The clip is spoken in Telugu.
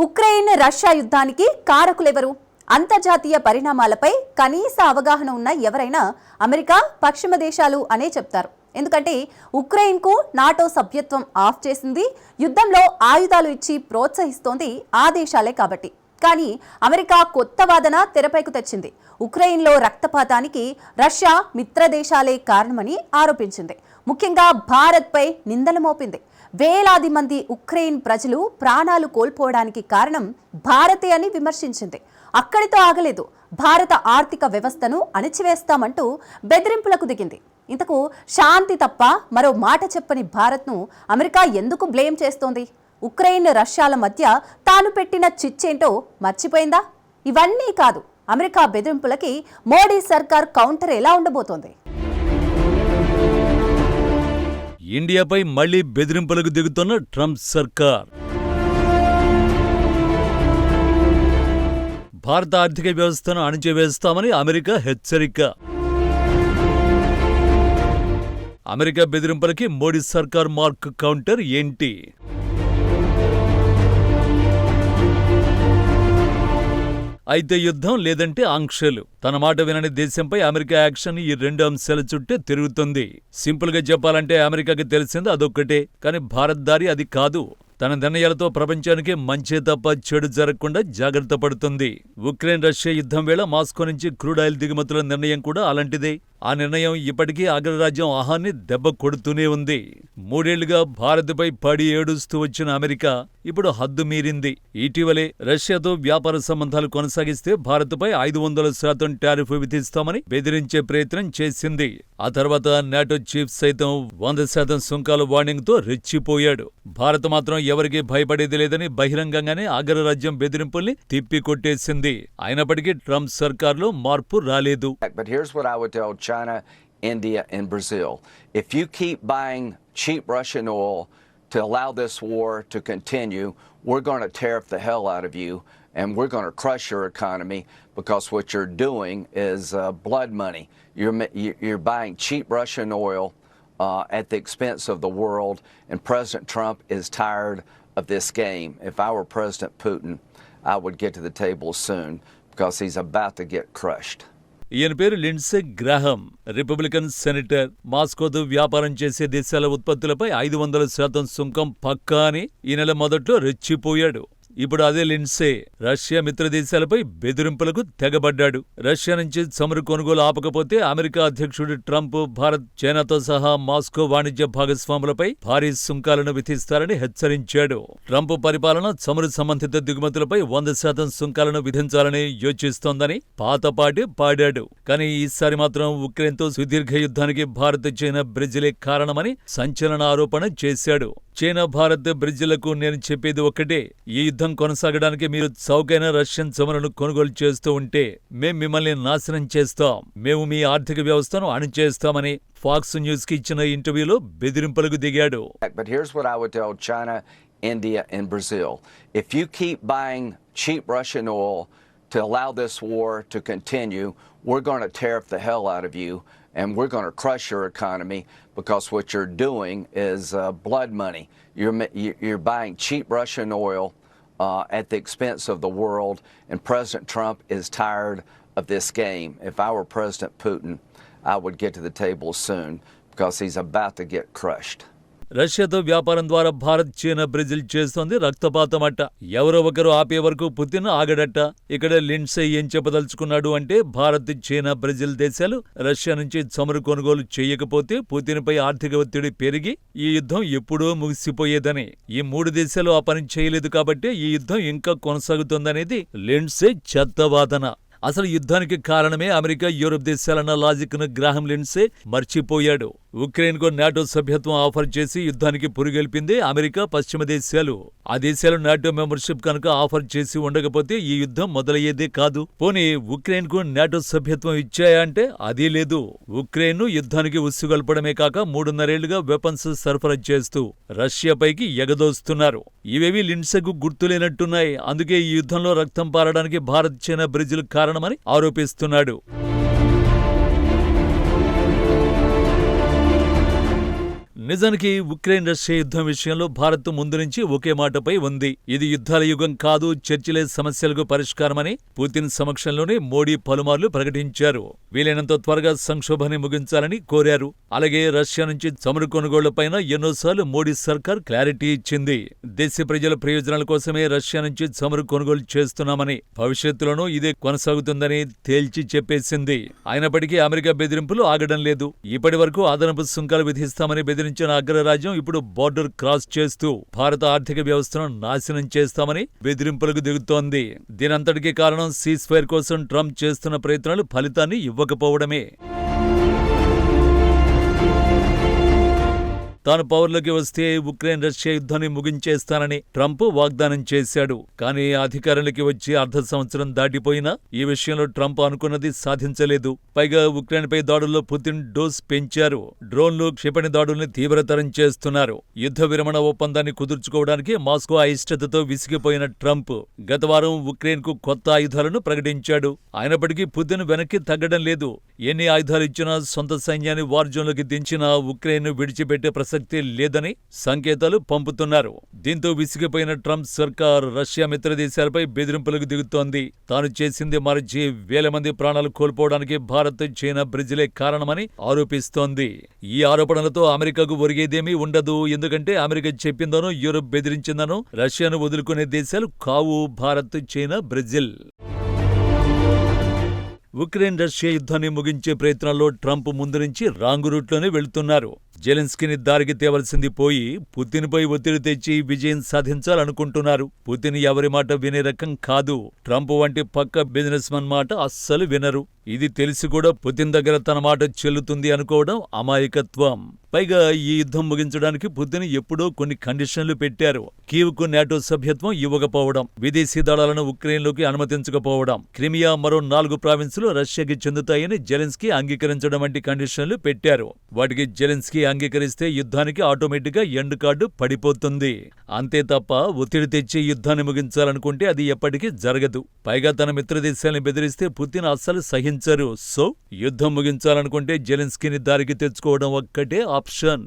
ఉక్రెయిన్ రష్యా యుద్ధానికి కారకులెవరు? అంతర్జాతీయ పరిణామాలపై కనీస అవగాహన ఉన్న ఎవరైనా అమెరికా, పశ్చిమ దేశాలు అనే చెప్తారు. ఎందుకంటే ఉక్రెయిన్కు నాటో సభ్యత్వం ఆఫ్ చేసింది, యుద్ధంలో ఆయుధాలు ఇచ్చి ప్రోత్సహిస్తోంది ఆ దేశాలే కాబట్టి. కానీ అమెరికా కొత్త వాదన తెరపైకి తెచ్చింది. ఉక్రెయిన్లో రక్తపాతానికి రష్యా మిత్రదేశాలే కారణమని ఆరోపించింది. ముఖ్యంగా భారత్పై నిందలు మోపింది. వేలాది మంది ఉక్రెయిన్ ప్రజలు ప్రాణాలు కోల్పోవడానికి కారణం భారతే అని విమర్శించింది. అక్కడితో ఆగలేదు, భారత ఆర్థిక వ్యవస్థను అణిచివేస్తామంటూ బెదిరింపులకు దిగింది. ఇంతకు శాంతి తప్ప మరో మాట చెప్పని భారత్ను అమెరికా ఎందుకు బ్లేమ్ చేస్తోంది? ఉక్రెయిన్ రష్యాల మధ్య తాను పెట్టిన చిచ్చేంటో మర్చిపోయిందా? ఇవన్నీ కాదు, అమెరికా బెదిరింపులకి మోడీ సర్కార్ కౌంటర్ ఎలా ఉండబోతోంది? ఇండియాపై మళ్లీ బెదిరింపులకు దిగుతున్న ట్రంప్ సర్కార్. భారత ఆర్థిక వ్యవస్థను అణిచివేస్తామని అమెరికా హెచ్చరిక. అమెరికా బెదిరింపులకి మోడీ సర్కార్ మార్క్ కౌంటర్ ఏంటి? అయితే యుద్ధం లేదంటే ఆంక్షలు. తన మాట వినని దేశంపై అమెరికా యాక్షన్ ఈ రెండు అంశాల చుట్టే తిరుగుతుంది. సింపుల్ గా చెప్పాలంటే అమెరికాకి తెలిసింది అదొక్కటే, కానీ భారత్ దారి అది కాదు. తన నిర్ణయాలతో ప్రపంచానికి మంచే తప్ప చెడు జరగకుండా జాగ్రత్త పడుతుంది. ఉక్రెయిన్ రష్యా యుద్ధం వేళ మాస్కో నుంచి క్రూడ్ ఆయిల్ దిగుమతుల నిర్ణయం కూడా అలాంటిదే. ఆ నిర్ణయం ఇప్పటికీ అగ్రరాజ్యం ఆహాన్ని దెబ్బ కొడుతూనే ఉంది. 3 ఏళ్లుగా భారత్పై పడి ఏడుస్తూ వచ్చిన అమెరికా ఇప్పుడు హద్దు మీరింది. ఇటీవలే రష్యాతో వ్యాపార సంబంధాలు కొనసాగిస్తే భారత్పై 500% టారిఫ్ విధిస్తామని బెదిరించే ప్రయత్నం చేసింది. ఆ తర్వాత నాటో చీఫ్ సైతం 100% సుంకాల వార్నింగ్ తో రెచ్చిపోయాడు. భారత్ మాత్రం ఎవరికీ భయపడేది లేదని బహిరంగంగానే అగ్రరాజ్యం బెదిరింపుల్ని తిప్పికొట్టేసింది. అయినప్పటికీ ట్రంప్ సర్కార్లో మార్పు రాలేదు. China, India, and Brazil. If you keep buying cheap Russian oil to allow this war to continue, we're going to tariff the hell out of you and we're going to crush your economy, because what you're doing is blood money. You're buying cheap Russian oil at the expense of the world, and President Trump is tired of this game. If I were President Putin, I would get to the table soon, because he's about to get crushed. ఈయన పేరు లిండ్సే గ్రాహం, రిపబ్లికన్ సెనేటర్. మాస్కోతో వ్యాపారం చేసే దేశాల ఉత్పత్తులపై 500% సుంకం పక్కా అని ఈ నెల మొదట్లో రెచ్చిపోయాడు. ఇప్పుడు అదే లిండ్సే రష్యా మిత్రదేశాలపై బెదిరింపులకు తెగబడ్డాడు. రష్యా నుంచి చమురు కొనుగోలు ఆపకపోతే అమెరికా అధ్యక్షుడు ట్రంప్ భారత్, చైనాతో సహా మాస్కో వాణిజ్య భాగస్వాములపై భారీ సుంకాలను విధిస్తారని హెచ్చరించాడు. ట్రంప్ పరిపాలన చమురు సంబంధిత దిగుమతులపై 100% సుంకాలను విధించాలని యోచిస్తోందని పాతపాటి పాడాడు. కానీ ఈసారి మాత్రం ఉక్రెయిన్తో సుదీర్ఘ యుద్ధానికి భారత్, చైనా, బ్రెజిలే కారణమని సంచలన ఆరోపణ చేశాడు. చైనా, భారత్, బ్రెజిల్లకు నేను చెప్పేది ఒక్కటే, ఈ యుద్ధం కొనసాగడానికి మీరు చౌకైన రష్యన్ చమురును కొనుగోలు చేస్తూ ఉంటే మేం మిమ్మల్ని నాశనం చేస్తాం, మేము మీ ఆర్థిక వ్యవస్థను అణిచేస్తామని ఫాక్స్ న్యూస్ కి ఇచ్చిన ఇంటర్వ్యూలో బెదిరింపులకు దిగాడు. But here's what I would tell China, India, and Brazil. If you keep buying cheap Russian oil to allow this war to continue, we're going to tariff the hell out of you and we're going to crush your economy, because what you're doing is blood money. You're buying cheap Russian oil at the expense of the world, and President Trump is tired of this game. If I were President Putin, I would get to the table soon, because he's about to get crushed. రష్యాతో వ్యాపారం ద్వారా భారత్, చైనా, బ్రెజిల్ చేస్తోంది రక్తపాతమట. ఎవరో ఒకరు ఆపే వరకు పుతిన్ ఆగడట. ఇక్కడ లిండ్సే ఏం చెప్పదలుచుకున్నాడు అంటే, భారత్, చైనా, బ్రెజిల్ దేశాలు రష్యా నుంచి చమురు కొనుగోలు చేయకపోతే పుతిన్పై ఆర్థిక ఒత్తిడి పెరిగి ఈ యుద్ధం ఎప్పుడో ముగిసిపోయేదని. ఈ 3 దేశాలు ఆ పని చేయలేదు కాబట్టి ఈ యుద్ధం ఇంకా కొనసాగుతోందనేది లిండ్సే చెత్తవాదన. అసలు యుద్ధానికి కారణమే అమెరికా, యూరప్ దేశాలన్న లాజిక్ ను గ్రాహం లిండ్సే మర్చిపోయాడు. ఉక్రెయిన్ కు నాటో సభ్యత్వం ఆఫర్ చేసి యుద్ధానికి పురుగొల్పిందే అమెరికా, పశ్చిమ దేశాలు. ఆ దేశాలు నాటో మెంబర్షిప్ కనుక ఆఫర్ చేసి ఉండకపోతే ఈ యుద్ధం మొదలయ్యేదే కాదు. పోనీ ఉక్రెయిన్ కు నాటో సభ్యత్వం ఇచ్చాయా అంటే అదీ లేదు. ఉక్రెయిన్ ను యుద్ధానికి ఉస్సుగొల్పడమే కాక 3.5 ఏళ్లుగా వెపన్స్ సరఫరా చేస్తూ రష్యాపైకి ఎగదోస్తున్నారు. ఇవేవి లిండ్సేకు గుర్తులేనట్టున్నాయి. అందుకే ఈ యుద్ధంలో రక్తం పారడానికి భారత్, చైనా, బ్రెజిల్ కారణమని ఆరోపిస్తున్నాడు. నిజానికి ఉక్రెయిన్ రష్యా యుద్ధం విషయంలో భారత్ ముందు నుంచి ఒకే మాటపై ఉంది. ఇది యుద్ధాల యుగం కాదు, చర్చలే సమస్యలకు పరిష్కారమని పుతిన్ సమక్షంలోనే మోడీ పలుమార్లు ప్రకటించారు. వీలైనంత త్వరగా సంక్షోభాన్ని ముగించాలని కోరారు. అలాగే రష్యా నుంచి చమురు కొనుగోళ్లపైన ఎన్నోసార్లు మోడీ సర్కార్ క్లారిటీ ఇచ్చింది. దేశ ప్రజల ప్రయోజనాల కోసమే రష్యా నుంచి చమురు కొనుగోలు చేస్తున్నామని, భవిష్యత్తులోనూ ఇదే కొనసాగుతుందని తేల్చి చెప్పేసింది. అయినప్పటికీ అమెరికా బెదిరింపులు ఆగడం లేదు. ఇప్పటి వరకు అదనపు సుంకాలు విధిస్తామని బెదిరించిన అగ్రరాజ్యం ఇప్పుడు బోర్డర్ క్రాస్ చేస్తూ భారత ఆర్థిక వ్యవస్థను నాశనం చేస్తామని బెదిరింపులకు దిగుతోంది. దీనంతటికీ కారణం సీజ్ ఫైర్ కోసం ట్రంప్ చేస్తున్న ప్రయత్నాలు ఫలితాన్ని ఇవ్వకపోవడమే. తాను పవర్లోకి వస్తే ఉక్రెయిన్ రష్యా యుద్ధాన్ని ముగించేస్తానని ట్రంప్ వాగ్దానం చేశాడు. కానీ అధికారంలోకి వచ్చి అర్ధ సంవత్సరం దాటిపోయినా ఈ విషయంలో ట్రంప్ అనుకున్నది సాధించలేదు. పైగా ఉక్రెయిన్పై దాడుల్లో పుతిన్ డోస్ పెంచారు. డ్రోన్లు, క్షిపణి దాడుల్ని తీవ్రతరం చేస్తున్నారు. యుద్ధ విరమణ ఒప్పందాన్ని కుదుర్చుకోవడానికి మాస్కో అయిష్టతతో విసిగిపోయిన ట్రంప్ గత వారం ఉక్రెయిన్కు కొత్త ఆయుధాలను ప్రకటించాడు. అయినప్పటికీ పుతిన్ వెనక్కి తగ్గడం లేదు. ఎన్ని ఆయుధాలు ఇచ్చినా, సొంత సైన్యాన్ని వార్ జోన్లోకి దించినా ఉక్రెయిన్ విడిచిపెట్టే ప్రసక్తి లేదని సంకేతాలు పంపుతున్నారు. దీంతో విసిగిపోయిన ట్రంప్ సర్కార్ రష్యా మిత్ర దేశాలపై బెదిరింపులకు దిగుతోంది. తాను చేసింది మరచి వేల మంది ప్రాణాలు కోల్పోవడానికి భారత్, చైనా, బ్రెజిలే కారణమని ఆరోపిస్తోంది. ఈ ఆరోపణలతో అమెరికాకు ఒరిగేదేమీ ఉండదు. ఎందుకంటే అమెరికా చెప్పిందనో, యూరప్ బెదిరించిందనో రష్యాను వదులుకునే దేశాలు కావు Bharat, China, Brazil. Ukraine Russia యుద్ధాన్ని ముగించే ప్రయత్నాల్లో ట్రంప్ ముందు నుంచి రాంగు రూట్లోనే వెళుతున్నారు. జెలెన్స్కీని దారికి తేవలసింది పోయి పుతిన్పై ఒత్తిడి తెచ్చి విజయం సాధించాలనుకుంటున్నారు. పుతిన్ ఎవరి మాట వినే రకం కాదు. ట్రంప్ వంటి పక్క బిజినెస్ మన్ మాట అస్సలు వినరు. ఇది తెలిసి కూడా పుతిన్ దగ్గర తన మాట చెల్లుతుంది అనుకోవడం అమాయకత్వం. పైగా ఈ యుద్ధం ముగించడానికి పుతిన్ ఎప్పుడో కొన్ని కండిషన్లు పెట్టారు. కీవ్కు నాటో సభ్యత్వం ఇవ్వకపోవడం, విదేశీ దళాలను ఉక్రెయిన్లోకి అనుమతించకపోవడం, క్రిమియా మరో 4 ప్రావిన్సులు రష్యాకి చెందుతాయని జెలెన్స్కీ అంగీకరించడం వంటి కండిషన్లు పెట్టారు. వాటికి జెలెన్స్కీ అంగీకరిస్తే యుద్ధానికి ఆటోమేటిక్గా ఎండ్ కార్డు పడిపోతుంది. అంతే తప్ప ఒత్తిడి తెచ్చి యుద్ధాన్ని ముగించాలనుకుంటే అది ఎప్పటికీ జరగదు. పైగా తన మిత్రదేశాల్ని బెదిరిస్తే పుతిన్ అస్సలు సహించరు. సో యుద్ధం ముగించాలనుకుంటే జెలెన్స్కీని దారికి తెచ్చుకోవడం ఒక్కటే ఆప్షన్.